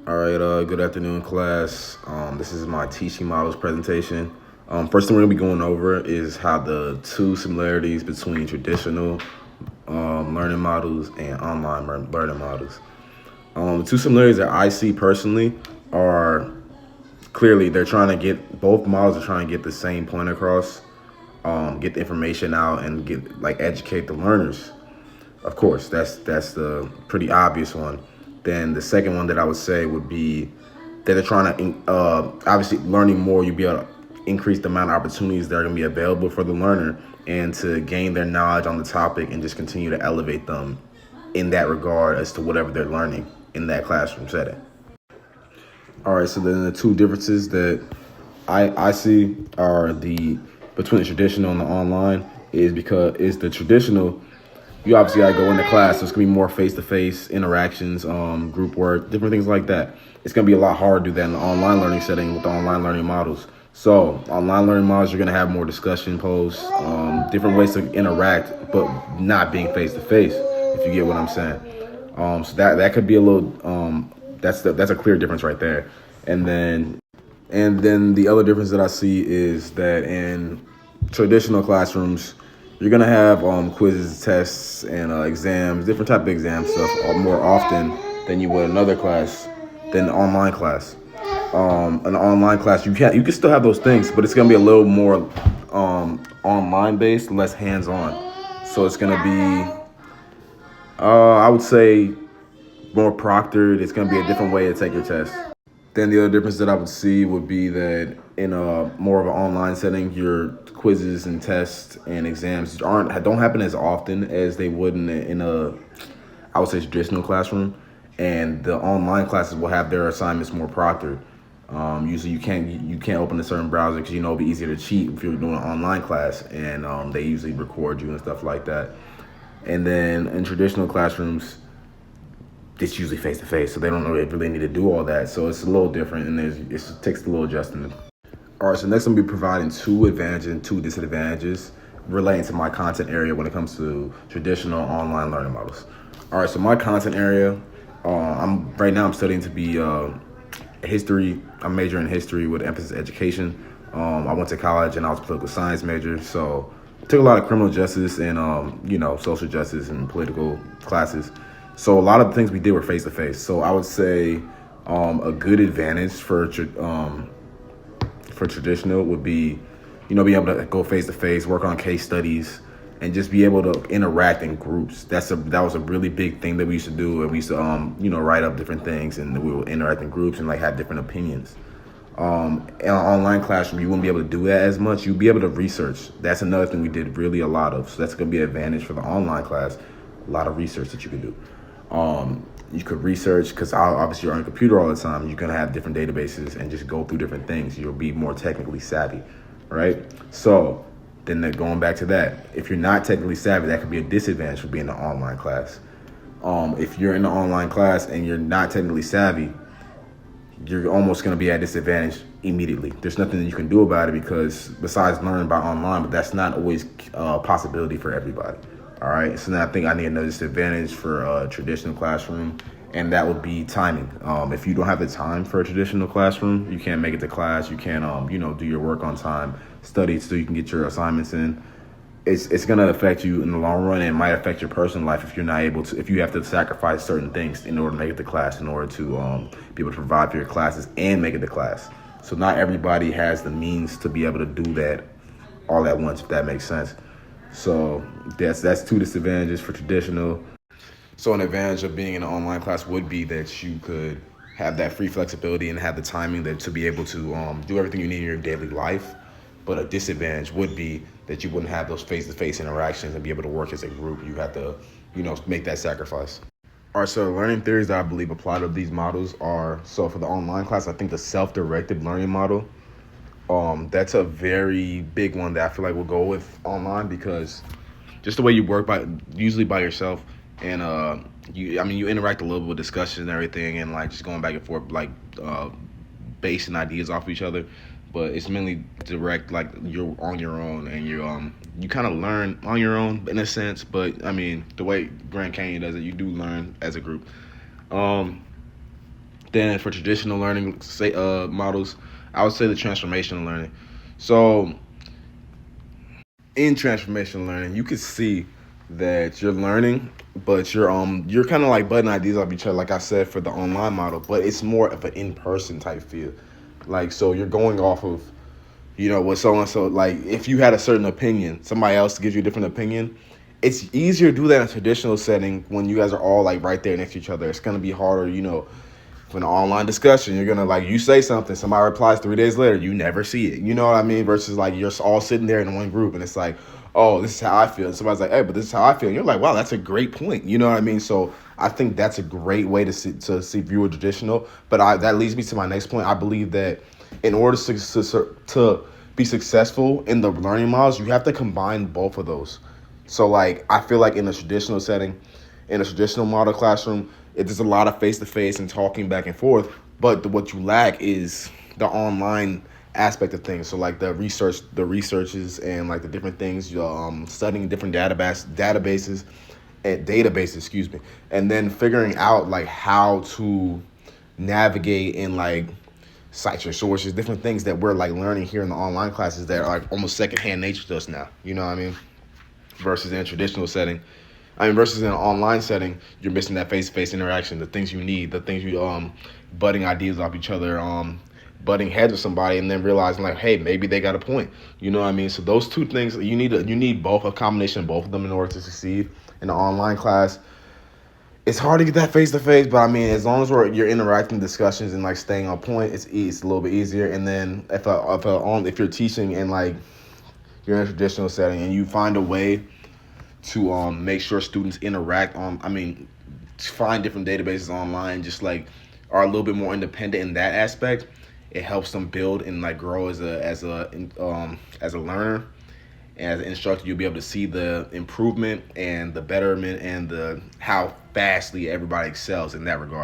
All right, good afternoon, class. This is my teaching models presentation. First thing we're gonna be going over is how the two similarities between traditional learning models and online learning models. The two similarities that I see personally are clearly they're trying to get both models are trying to get the same point across, get the information out, and get educate the learners. Of course, that's the pretty obvious one. Then the second one that I would say would be that they're trying to obviously learning more. You'll be able to increase the amount of opportunities that are going to be available for the learner and to gain their knowledge on the topic and just continue to elevate them in that regard as to whatever they're learning in that classroom setting. All right, so then the two differences that I see are the between the traditional and the online is the traditional you obviously gotta go into class, so it's gonna be more face-to-face interactions, group work, different things like that. It's gonna be a lot harder to do that in the online learning setting with the online learning models. So online learning models, you're gonna have more discussion posts, different ways to interact, but not being face-to-face, if you get what I'm saying. So that could be a little, that's a clear difference right there. And then the other difference that I see is that in traditional classrooms, you're gonna have quizzes, tests, and exams, different type of exam stuff, more often than you would another class, than online class. An online class, you can still have those things, but it's gonna be a little more online based, less hands on. So it's gonna be, I would say, more proctored. It's gonna be a different way to take your test. Then the other difference that I would see would be that in a more of an online setting, your quizzes and tests and exams don't happen as often as they would in a I would say traditional classroom, and the online classes will have their assignments more proctored. Usually you can't open a certain browser because it'll be easier to cheat if you're doing an online class, and they usually record you and stuff like that. And then in traditional classrooms, it's usually face to face, so they don't really need to do all that. So it's a little different, and it takes a little adjustment. All right, so next I'm gonna be providing two advantages and two disadvantages relating to my content area when it comes to traditional online learning models. All right, so my content area, I'm studying to be history. I'm majoring in history with emphasis education. I went to college and I was a political science major, so I took a lot of criminal justice and social justice and political classes. So a lot of the things we did were face to face. So I would say a good advantage for traditional would be, being able to go face to face, work on case studies, and just be able to interact in groups. That was a really big thing that we used to do, and we used to write up different things, and we would interact in groups and have different opinions. In an online classroom, you wouldn't be able to do that as much. You'd be able to research. That's another thing we did really a lot of. So that's going to be an advantage for the online class. A lot of research that you can do. You could research because obviously you're on a computer all the time. You can have different databases and just go through different things. You'll be more technically savvy, right? So then going back to that, if you're not technically savvy, that could be a disadvantage for being in an online class. If you're in an online class and you're not technically savvy, you're almost going to be at disadvantage immediately. There's nothing that you can do about it because besides learning by online, but that's not always a possibility for everybody. All right, so now I think I need another disadvantage for a traditional classroom, and that would be timing. If you don't have the time for a traditional classroom, you can't make it to class. You can't, do your work on time, study so you can get your assignments in. It's gonna affect you in the long run, and it might affect your personal life if you're not able to. If you have to sacrifice certain things in order to make it to class, in order to be able to provide for your classes and make it to class. So not everybody has the means to be able to do that all at once, if that makes sense. So that's two disadvantages for traditional. So an advantage of being in an online class would be that you could have that free flexibility and have the timing to be able to do everything you need in your daily life. But a disadvantage would be that you wouldn't have those face-to-face interactions and be able to work as a group. You have to, make that sacrifice. All right, so learning theories that I believe apply to these models are, so for the online class, I think the self-directed learning model, that's a very big one that I feel like will go with online because just the way you work usually by yourself, and you interact a little bit with discussion and everything, and just going back and forth, basing ideas off of each other. But it's mainly direct, you're on your own, and you kind of learn on your own in a sense. But I mean, the way Grand Canyon does it, you do learn as a group. then for traditional learning models, I would say the transformational learning. So in transformational learning, you can see that you're learning, but you're kind of like butting ideas off each other, like I said for the online model, but it's more of an in-person type feel. Like, so you're going off of, what so and so, like, if you had a certain opinion, somebody else gives you a different opinion. It's easier to do that in a traditional setting when you guys are all like right there next to each other. It's gonna be harder, for an online discussion. You're gonna, like, you say something, somebody replies 3 days later, you never see it. You know what I mean? Versus like you're all sitting there in one group and it's like, oh, this is how I feel. And somebody's like, hey, but this is how I feel. And you're like, wow, that's a great point. You know what I mean? So I think that's a great way to see viewer traditional. But that leads me to my next point. I believe that in order to be successful in the learning models, you have to combine both of those. So, like, I feel like in a traditional setting, in a traditional model classroom, there's a lot of face-to-face and talking back and forth, but what you lack is the online aspect of things. So, like, the researches and, like, the different things, studying different databases, excuse me, and then figuring out, like, how to navigate and, like, cite your sources, different things that we're, like, learning here in the online classes that are, like, almost secondhand nature to us now. You know what I mean? Versus in a traditional setting. Versus in an online setting, you're missing that face-to-face interaction, the things you need, the things you, butting ideas off each other, butting heads with somebody, and then realizing, like, hey, maybe they got a point. You know what I mean? So those two things, you need both, a combination of both of them in order to succeed in an online class. It's hard to get that face-to-face, but as long as you're interacting discussions and, like, staying on point, it's a little bit easier. And then if you're teaching and, like, you're in a traditional setting and you find a way to make sure students interact find different databases online, just like are a little bit more independent in that aspect, it helps them build and, like, grow as a learner. And as an instructor, you'll be able to see the improvement and the betterment and the how fastly everybody excels in that regard.